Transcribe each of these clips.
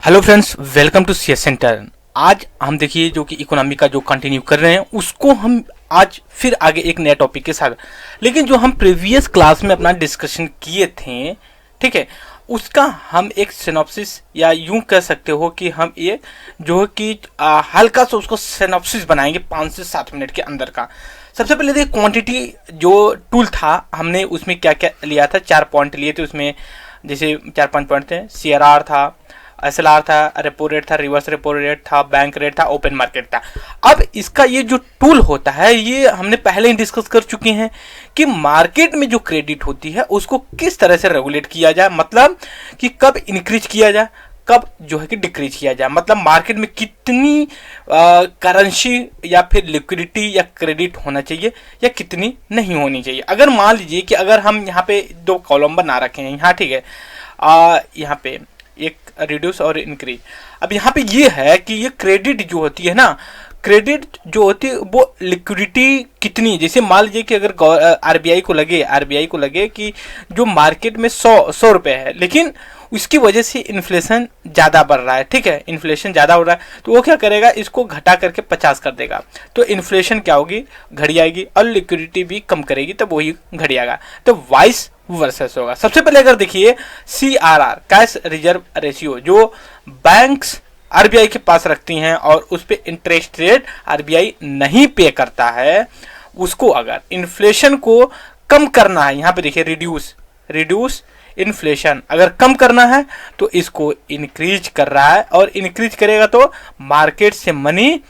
Hello friends, welcome to CS centre. आज हम देखिए जो कि इकोनॉमी का जो कंटिन्यू कर रहे हैं उसको हम आज फिर आगे एक नया टॉपिक के साथ, लेकिन जो हम प्रीवियस क्लास में अपना डिस्कशन किए थे, ठीक है, उसका हम एक सिनॉप्सिस या यूं कह सकते हो कि हम ये जो कि हल्का सा उसको सिनॉप्सिस बनाएंगे 5 से 7 मिनट के अंदर का। सबसे पहले देखिए क्वांटिटी जो टूल था, हमने उसमें क्या क्या लिया था, 4 पॉइंट लिए थे उसमें। जैसे 4-5 पॉइंट थे, सीआरआर था, एसएलआर था, रेपो रेट था, रिवर्स रेपो रेट था, बैंक रेट था, ओपन मार्केट था। अब इसका ये जो टूल होता है ये हमने पहले ही डिस्कस कर चुके हैं कि मार्केट में जो क्रेडिट होती है उसको किस तरह से रेगुलेट किया जाए, मतलब कि कब इंक्रीज किया जाए, कब जो है कि डिक्रीज किया जाए, मतलब मार्केट में कितनी करेंसी या फिर लिक्विडिटी या क्रेडिट होना चाहिए या कितनी नहीं होनी चाहिए। अगर मान लीजिए कि अगर हम यहाँ पे 2 कॉलम बना रखे हैं यहाँ, ठीक है, यहाँ पे एक रिड्यूस और इंक्रीज। अब यहाँ पे ये है कि ये क्रेडिट जो होती है ना, क्रेडिट जो होती है वो लिक्विडिटी कितनी, जैसे मान लीजिए कि अगर आरबीआई को लगे कि जो मार्केट में 100 रुपए है, लेकिन उसकी वजह से इन्फ्लेशन ज़्यादा बढ़ रहा है, ठीक है, इन्फ्लेशन ज़्यादा हो रहा है, तो वो क्या करेगा, इसको घटा करके 50 कर देगा। तो इन्फ्लेशन क्या होगी, घटी आएगी, और लिक्विडिटी भी कम करेगी, तब वही घटी आएगा। तो वाइस वर्सेस होगा। सबसे पहले अगर देखिए सीआरआर, कैश रिजर्व रेशियो, जो बैंक्स आरबीआई के पास रखती हैं और उस पर इंटरेस्ट रेट आरबीआई नहीं पे करता है, उसको अगर इन्फ्लेशन को कम करना है, यहाँ पे देखिए रिड्यूस इन्फ्लेशन अगर कम करना है तो इसको इंक्रीज कर रहा है, और इंक्रीज करेगा तो मार्केट से मनी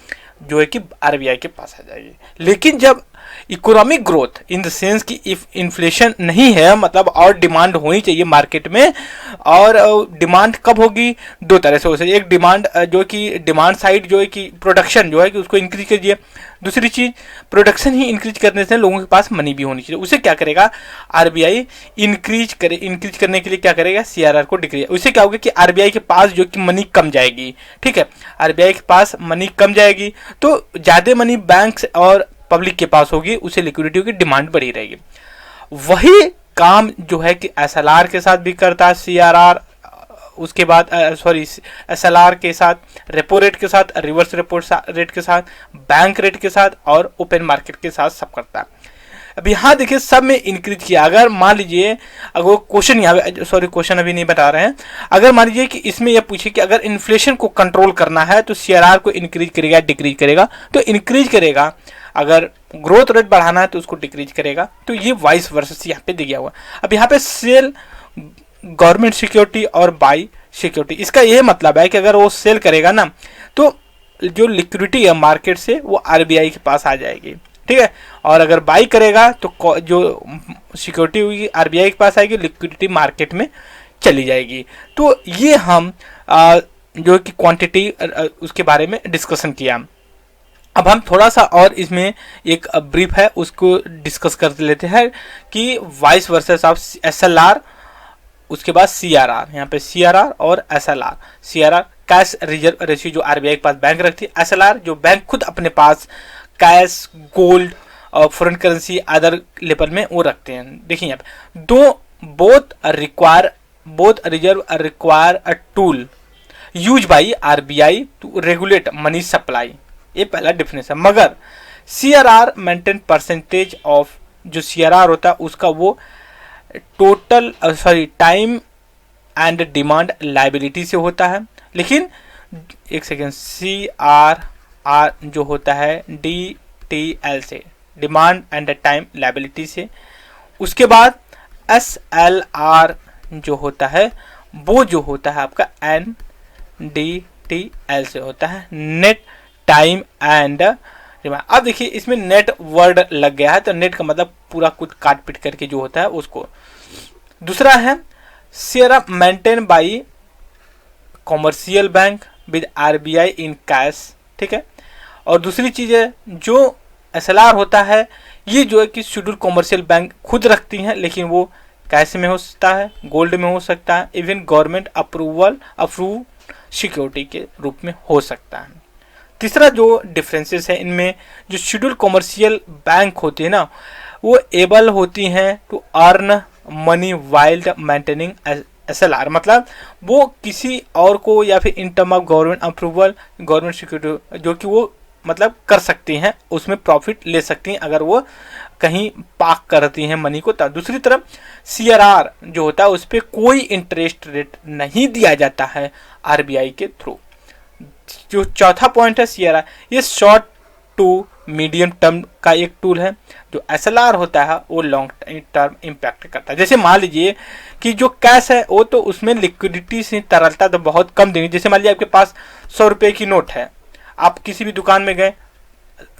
जो है कि आरबीआई के पास आ जाएगी। लेकिन जब economic growth in the sense कि इफ इन्फ्लेशन नहीं है, मतलब और डिमांड होनी चाहिए मार्केट में, और डिमांड कब होगी, 2 तरह से हो सकती है। एक डिमांड जो कि डिमांड साइड जो है कि प्रोडक्शन जो है कि उसको इंक्रीज कीजिए, दूसरी चीज प्रोडक्शन ही इंक्रीज करने से लोगों के पास मनी भी होनी चाहिए। उसे क्या करेगा आरबीआई, इंक्रीज करने के लिए क्या करेगा, सीआरआर को डिक्रीज। उससे क्या होगा कि आरबीआई के पास जो कि मनी कम जाएगी, ठीक है, आरबीआई के पास मनी कम जाएगी तो ज्यादा मनी बैंक्स और पब्लिक के पास होगी, उसे लिक्विडिटी की डिमांड बढ़ी रहेगी। वही काम जो है कि एसएलआर के साथ भी करता है सीआरआर, उसके बाद एसएलआर के साथ, रेपो रेट के साथ, रिवर्स रेपो रेट के साथ, बैंक रेट के साथ और ओपन मार्केट के साथ सब करता है। अब यहाँ देखिए सब में इंक्रीज किया। अगर मान लीजिए, अगर क्वेश्चन यहाँ क्वेश्चन अभी नहीं बता रहे हैं, अगर मान लीजिए कि इसमें यह पूछे कि अगर इन्फ्लेशन को कंट्रोल करना है तो सीआरआर को इंक्रीज करेगा डिक्रीज करेगा, तो इंक्रीज करेगा। अगर ग्रोथ रेट बढ़ाना है तो उसको डिक्रीज करेगा। तो ये वाइस वर्सेस यहाँ पे दिया हुआ। अब यहाँ पे सेल गवर्नमेंट सिक्योरिटी और बाई सिक्योरिटी, इसका यह मतलब है कि अगर वो सेल करेगा ना तो जो लिक्विडिटी है मार्केट से वो आरबीआई के पास आ जाएगी, ठीक है, और अगर बाई करेगा तो जो सिक्योरिटी होगी आरबीआई के पास आएगी, लिक्विडिटी मार्केट में चली जाएगी। तो ये हम जो कि क्वांटिटी उसके बारे में डिस्कशन किया। अब हम थोड़ा सा और इसमें एक ब्रीफ है उसको डिस्कस कर लेते हैं कि वाइस वर्सेस ऑफ एसएलआर, उसके बाद सीआरआर, यहाँ पे सीआरआर और SLR. CRR cash reserve ratio जो आरबीआई के पास बैंक रखती है, एसएलआर जो बैंक खुद अपने पास कैश, गोल्ड और फॉरेन करेंसी अदर लेवल में वो रखते हैं। देखिए यहाँ पे both reserve require a tool use by RBI to regulate money supply, ये पहला डिफरेंस है। मगर सीआरआर मेंटेन परसेंटेज ऑफ, जो सीआरआर होता है उसका वो total time and demand liability से होता है। लेकिन एक सेकेंड, सीआरआर जो होता है डीटीएल से, डिमांड एंड टाइम लायबिलिटी से। उसके बाद एसएलआर जो होता है वो जो होता है आपका एनडीटीएल से होता है, नेट टाइम एंड डिमांड। अब देखिए इसमें नेट वर्ड लग गया है, तो नेट का मतलब पूरा कुछ काट पीट करके जो होता है उसको। दूसरा है CRR maintain by commercial bank with RBI in cash, ठीक है। और दूसरी चीज है जो एसएलआर होता है, ये जो है कि शेड्यूल कॉमर्शियल बैंक खुद रखती हैं, लेकिन वो कैश में हो सकता है, गोल्ड में हो सकता है, इवन गवर्नमेंट अप्रूव सिक्योरिटी के रूप में हो सकता है। तीसरा जो डिफरेंसेस है इनमें, जो शेड्यूल कॉमर्शियल बैंक होती है ना, वो एबल होती हैं to earn money while maintaining SLR मतलब वो किसी और को या फिर in term of government approval, government security जो कि वो मतलब कर सकती हैं, उसमें प्रॉफिट ले सकती हैं अगर वो कहीं पार्क करती हैं मनी को। तब दूसरी तरफ CRR जो होता है उस पर कोई इंटरेस्ट रेट नहीं दिया जाता है RBI के थ्रू। जो चौथा पॉइंट है CRR, ये शॉर्ट टू मीडियम टर्म का एक टूल है। जो SLR होता है वो लॉन्ग टर्म इम्पैक्ट करता है। जैसे मान लीजिए कि जो कैश है वो तो उसमें लिक्विडिटी से तरलता तो बहुत कम देंगे। जैसे मान लीजिए आपके पास 100 रुपये की नोट है, आप किसी भी दुकान में गए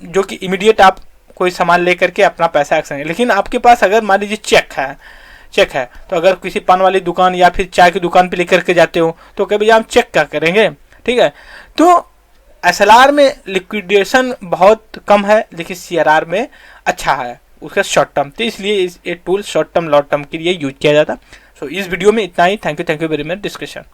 जो कि इमीडिएट आप कोई सामान लेकर के अपना पैसा एक्सचेंज, लेकिन आपके पास अगर मान लीजिए चेक है तो अगर किसी पान वाली दुकान या फिर चाय की दुकान पे लेकर के जाते हो तो कभी भैया हम चेक क्या करेंगे, ठीक है। तो SLR में लिक्विडेशन बहुत कम है लेकिन CRR में अच्छा है उसका शॉर्ट टर्म, तो इसलिए ये tool short term long term के लिए यूज किया जाता। सो इस वीडियो में इतना ही। Thank you very much discussion.